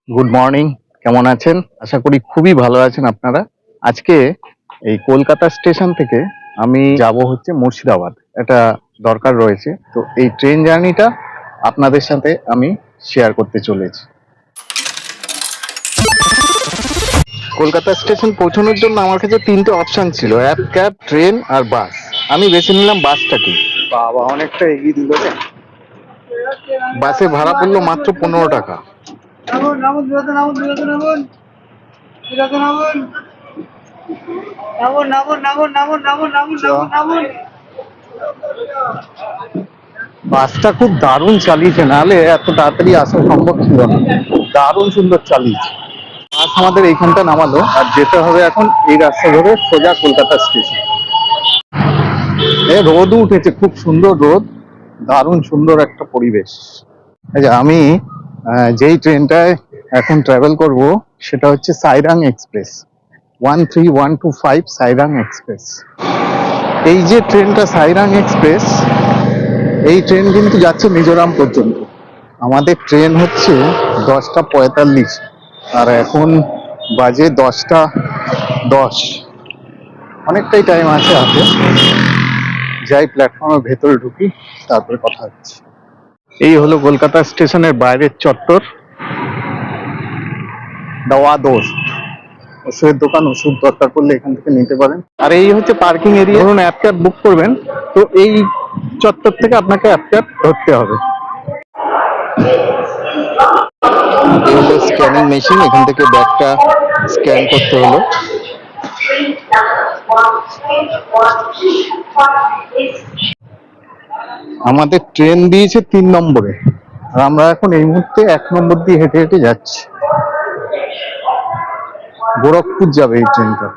Good morning. কেমন আছেন? আশা করি খুবই ভালো আছেন আপনারা। আজকে এই কলকাতা স্টেশন থেকে আমি যাব হচ্ছে মুর্শিদাবাদ, একটা দরকার রয়েছে। তো এই ট্রেন জার্নিটা আপনাদের সাথে আমি শেয়ার করতে চলেছি। কলকাতা স্টেশন পৌঁছানোর জন্য আমার কাছে তিনটে অপশন ছিল, অ্যাপ, ক্যাব, ট্রেন আর বাস। আমি বেছে নিলাম বাসটাকে। বাবা, অনেকটা এগিয়ে দিল রে। বাসে ভাড়া পড়লো মাত্র 15 টাকা। নামুন নামুন বিরত নামুন বিরত নামুন বিরত নামুন নামুন নামুন নামুন নামুন নামুন নামুন নামুন নামুন। বাসটা খুব দারুণ চালিয়েছে, নাহলে এত তাড়াতাড়ি আসা সম্ভব ছিল না। দারুণ সুন্দর চালিয়েছে। বাস আমাদের এইখানটা নামালো, আর যেতে হবে এখন এই রাস্তা ধরে সোজা কলকাতা স্টেশন। রোদ উঠেছে, খুব সুন্দর রোদ, দারুণ সুন্দর একটা পরিবেশ। এই যে আমি যেই ট্রেনটায় এখন ট্রাভেল করব সেটা হচ্ছে সাইরাং এক্সপ্রেস, 13125 সাইরাং এক্সপ্রেস। এই যে ট্রেনটা সাইরাং এক্সপ্রেস, এই ট্রেন কিন্তু যাচ্ছে মিজোরাম পর্যন্ত। আমাদের ট্রেন হচ্ছে 10টা 45, আর এখন বাজে 10টা 10। অনেকটাই টাইম আছে হাতে। যাই প্ল্যাটফর্মের ভেতরে ঢুকি, তারপরে কথা হচ্ছে। এই হলো কলকাতা স্টেশনের বাইরের চত্বর। দাওয়া দোস্ত ওষুধের দোকান, ওষুধ দরকার পড়লে এখান থেকে নিতে পারেন। আর এই হচ্ছে পার্কিং এরিয়া। ধরুন অ্যাপ ক্যাব বুক করবেন, তো এই চত্বর থেকে আপনাকে অ্যাপ ক্যাব ধরতে হবে। এই হলো স্ক্যানিং মেশিন, এখান থেকে ব্যাগটা স্ক্যান করতে হলো। আমাদের ট্রেন দিয়েছে 3 নম্বরে, আর আমরা এখন এই মুহূর্তে 1 নম্বর দিয়ে হেঁটে হেঁটে যাচ্ছি। গোরখপুর যাবে এই ট্রেনটা।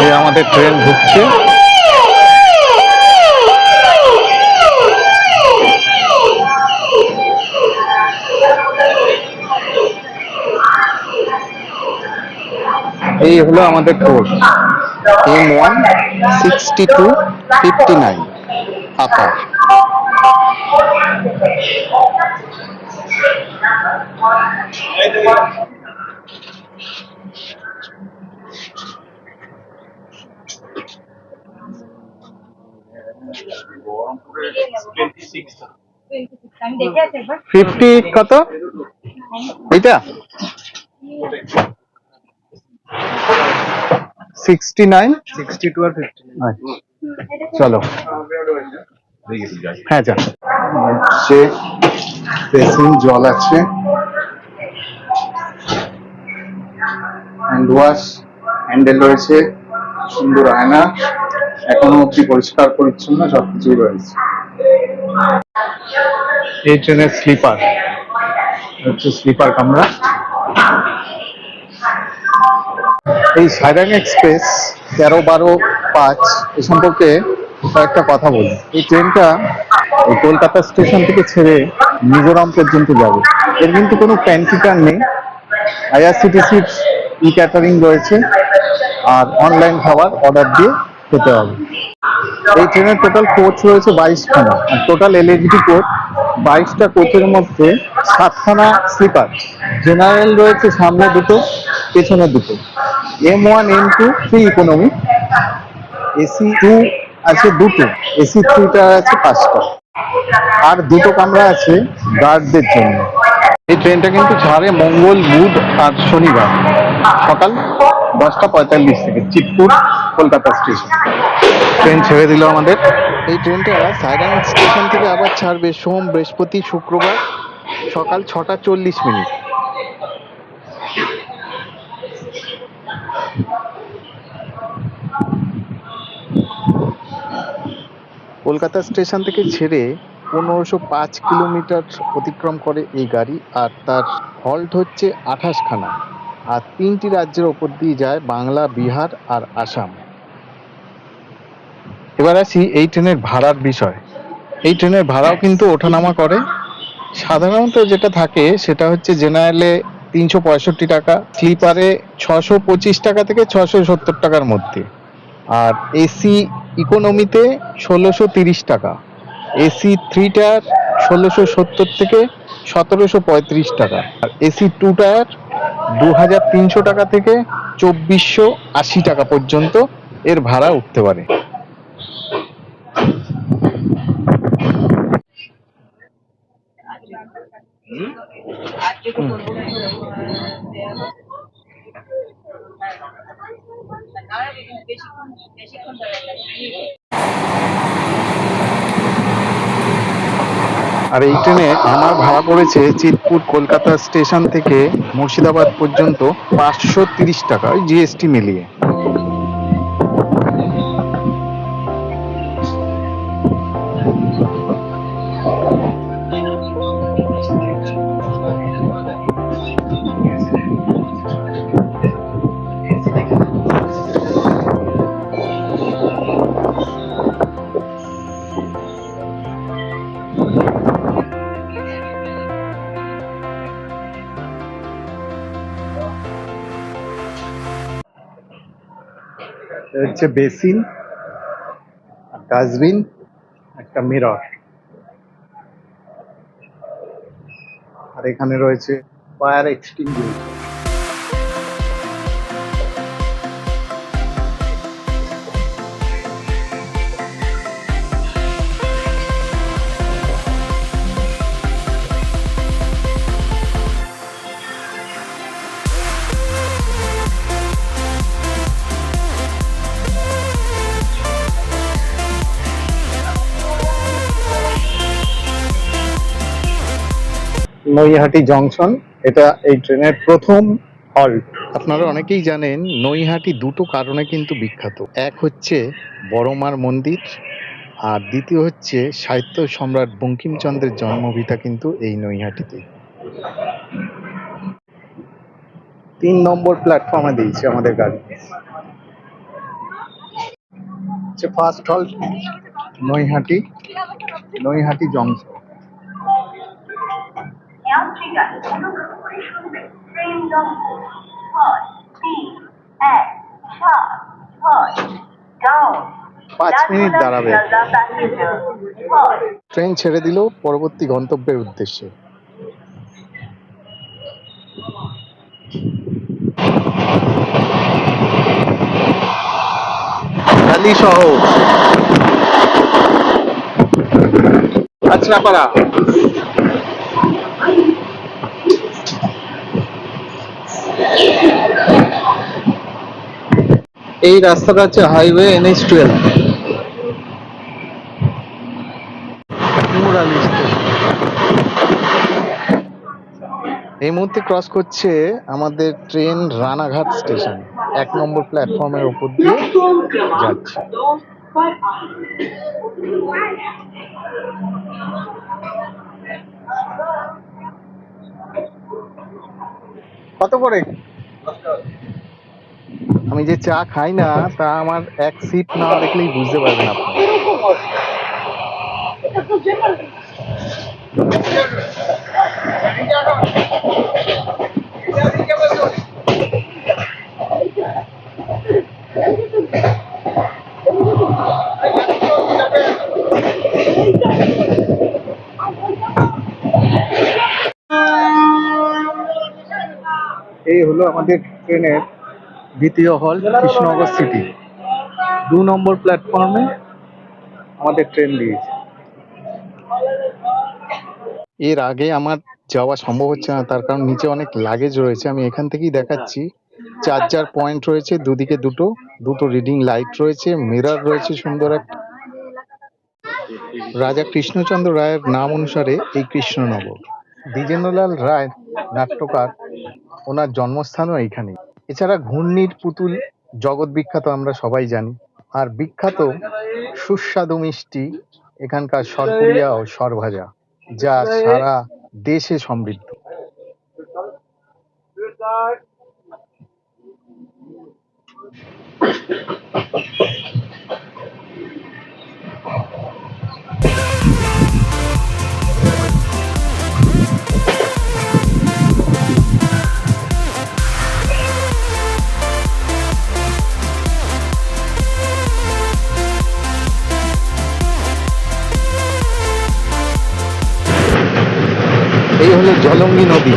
এই আমাদের ট্রেন ঢুকছে। এই হলো আমাদের কোড M16259 ফাঁকা। আমি দেখে আছি একবার 50 কত এইটা? 69 62 আর 59। চলো। হ্যাঁ যা। হচ্ছে বেসিন, জল আছে, হ্যান্ড ওয়াশ, হ্যান্ডেল রয়েছে, সুন্দর আয়না, এখনো অব্দি পরিষ্কার পরিচ্ছন্ন সবকিছুই রয়েছে। এই ট্রেনের স্লিপার হচ্ছে স্লিপার কামরা। এই সাইরাং এক্সপ্রেস 13-12-5 এ সম্পর্কে কয়েকটা কথা বলি। এই ট্রেনটা এই কলকাতা স্টেশন থেকে ছেড়ে মিজোরাম পর্যন্ত যাবে। এর কিন্তু কোনো প্যান্টিকার নেই। আইআরসিটিসির ই ক্যাটারিং রয়েছে, আর অনলাইন খাবার অর্ডার দিয়ে খেতে হবে। এই ট্রেনের টোটাল কোচ রয়েছে 22খানা, আর টোটাল এলএইচডি কোচ 22টা কোচের মধ্যে 7খানা স্লিপার। জেনারেল রয়েছে সামনে দুটো, পেছনে দুটো। M1 M2 3 ইকোনমি, এসি 2 আছে দুটো, এসি 3টা আছে 5টা, আর দুটো কামরা আছে গার্ডদের জন্য। এই ট্রেনটা কিন্তু ছাড়ে মঙ্গল, বুধ আর শনিবার সকাল 10টা 45 থেকে চিতপুর কলকাতা স্টেশন। ট্রেন ছেড়ে দিল আমাদের। এই ট্রেনটা সাইরাং স্টেশন থেকে আবার ছাড়বে সোম, বৃহস্পতি, শুক্রবার সকাল 6টা 40 মিনিট। কলকাতা স্টেশন থেকে ছেড়ে 1505 কিলোমিটার অতিক্রম করে এই গাড়ি, আর তার হল্ট হচ্ছে 28খানা, আর 3টি রাজ্যের ওপর দিয়ে যায়, বাংলা, বিহার আর আসাম। এবার আসি এই ট্রেনের ভাড়ার বিষয়। এই ট্রেনের ভাড়াও কিন্তু ওঠানামা করে। সাধারণত যেটা থাকে সেটা হচ্ছে জেনারেলে 365 টাকা, স্লিপারে 625 টাকা থেকে 670 টাকার মধ্যে, আর এসি ইকোনমিতে 1630 টাকা, এসি 3 টায়ার 1670 থেকে 1735 টাকা, আর এসি 2 টায়ার 2300 টাকা থেকে 2480 টাকা পর্যন্ত এর ভাড়া উঠতে পারে। আর এই ট্রেনে আমার ভাড়া পড়েছে চিতপুর কলকাতা স্টেশন থেকে মুর্শিদাবাদ পর্যন্ত 530 টাকা, জিএসটি মিলিয়ে। হচ্ছে বেসিন, ডাস্টবিন, একটা মিরর, আর এখানে রয়েছে ফায়ার এক্সটিংগুইশার। নৈহাটি জংশন, এটা এই ট্রেনের প্রথম হল্ট। আপনারা অনেকেই জানেন নৈহাটি দুটো কারণে কিন্তু বিখ্যাত। এক হচ্ছে বড়মার মন্দির, আর দ্বিতীয় হচ্ছে সাহিত্য সম্রাট বঙ্কিমচন্দ্রের জন্মভিটা কিন্তু এই নৈহাটিতে। 3 নম্বর প্ল্যাটফর্মে দিয়েছে আমাদের গাড়ি। First halt Naihati, Naihati junction. যাত্রীরা অনুগ্রহ করে শুনবেন, ট্রেন নম্বর 63176 ডাউন 5 মিনিট দাঁড়াবে। ট্রেন ছেড়ে দিল পরবর্তী গন্তব্যের উদ্দেশ্যে। কালী শহর, কাঁচরাপাড়া। এই রাস্তাটা হচ্ছে হাইওয়ে NH-12। এই মুহূর্তে ক্রস করছে আমাদের ট্রেন রানাঘাট স্টেশন। 1 নম্বর প্ল্যাটফর্মের উপর দিয়ে যাচ্ছে। কত করে? আমি যে চা খাই না, তা আমার এক সিট না দেখলেই বুঝতে পারবেন আপনি। এই হলো আমাদের ট্রেনের দ্বিতীয় হল্ট, কৃষ্ণনগর সিটি। 2 নম্বর প্ল্যাটফর্মে আমাদের ট্রেন দিয়েছে। এর আগে আমার যাওয়া সম্ভব হচ্ছে না, তার কারণ নিচে অনেক লাগেজ রয়েছে। আমি এখান থেকেই দেখাচ্ছি। চার্জার পয়েন্ট রয়েছে দুদিকে, দুটো রিডিং লাইট রয়েছে, মিরর রয়েছে সুন্দর একটা। রাজা কৃষ্ণচন্দ্র রায়ের নাম অনুসারে এই কৃষ্ণনগর। দ্বিজেন্দ্রলাল রায় নাট্যকার, ওনার জন্মস্থানও এইখানে। এছাড়া ঘূর্ণির পুতুল জগৎ বিখ্যাত, আমরা সবাই জানি। আর বিখ্যাত সুস্বাদু মিষ্টি এখানকার সরপুরিয়া ও সরভাজা, যা সারা দেশে সমৃদ্ধ। জলঙ্গি নদী।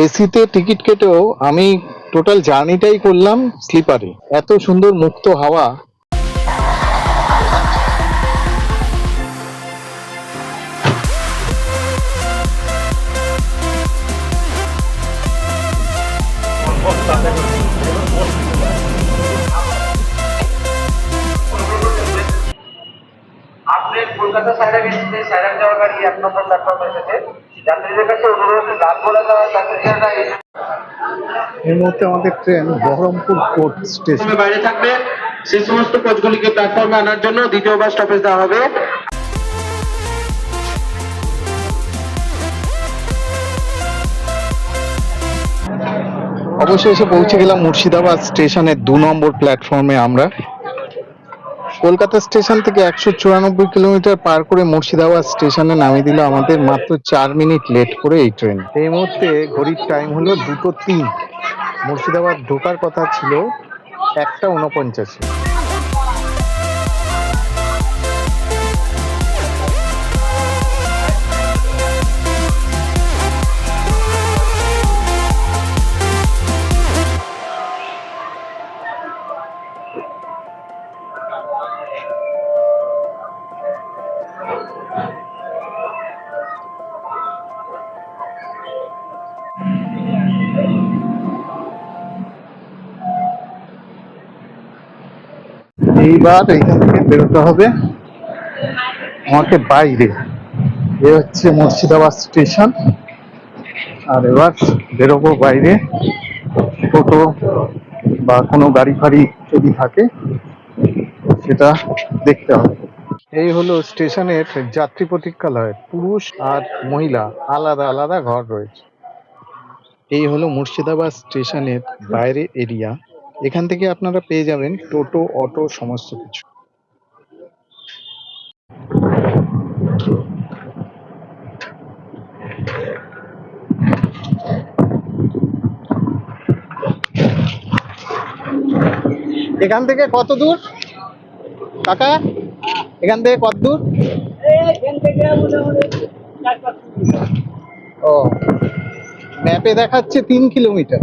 এসিতে টিকিট কেটেও আমি টোটাল জার্নিটাই করলাম স্লিপারে। এত সুন্দর মুক্ত হাওয়া। আপনি কলকাতা সাইরাং এসেছে, সাইরাং যাওয়ার গাড়ি 1 নম্বর প্ল্যাটফর্মে এসেছে। যাত্রীদের কাছে অনুরোধ, রাত বলে দেওয়া যাত্রীরা এই মুহূর্তে আমাদের ট্রেন বহরমপুর কোর্ট স্টেশন। বাইরে থাকবে, সেই সমস্ত কোচগুলিকে প্ল্যাটফর্মে আনার জন্য দ্বিতীয়বার স্টপেজ দেওয়া হবে। অবশ্যই এসে পৌঁছে গেলাম মুর্শিদাবাদ স্টেশনের 2 নম্বর প্ল্যাটফর্মে। আমরা কলকাতা স্টেশন থেকে 194 কিলোমিটার পার করে মুর্শিদাবাদ স্টেশনে নামিয়ে দিল আমাদের মাত্র 4 মিনিট লেট করে এই ট্রেন। এই মুহূর্তে ঘড়ির টাইম হলো 2:03। মুর্শিদাবাদ ঢোকার কথা ছিল 1:49। এইবার এইখান থেকে বেরোতে হবে আমাকে বাইরে। এ হচ্ছে মুর্শিদাবাদ স্টেশন। আর এবার বেরোবো বাইরে। টোটো বা কোনো গাড়ি ফাড়ি যদি থাকে সেটা দেখতে হবে। এই হলো স্টেশনের যাত্রী প্রতীক্ষালয়। পুরুষ আর মহিলা আলাদা আলাদা ঘর রয়েছে। এই হলো মুর্শিদাবাদ স্টেশনের বাইরে এরিয়া। এখান থেকে আপনারা পেয়ে যাবেন টোটো, অটো সমস্ত কিছু। এখান থেকে কত দূর কাকা? এখান থেকে কত দূর? ও, ম্যাপে দেখাচ্ছে 3 কিলোমিটার।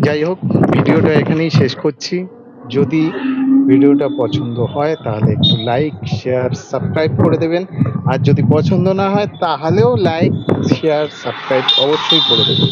যাই হোক, ভিডিওটা এখানেই শেষ করছি। যদি ভিডিওটা পছন্দ হয় তাহলে একটু লাইক, শেয়ার, সাবস্ক্রাইব করে দেবেন। আর যদি পছন্দ না হয় তাহলেও লাইক, শেয়ার, সাবস্ক্রাইব অবশ্যই করে দেবেন।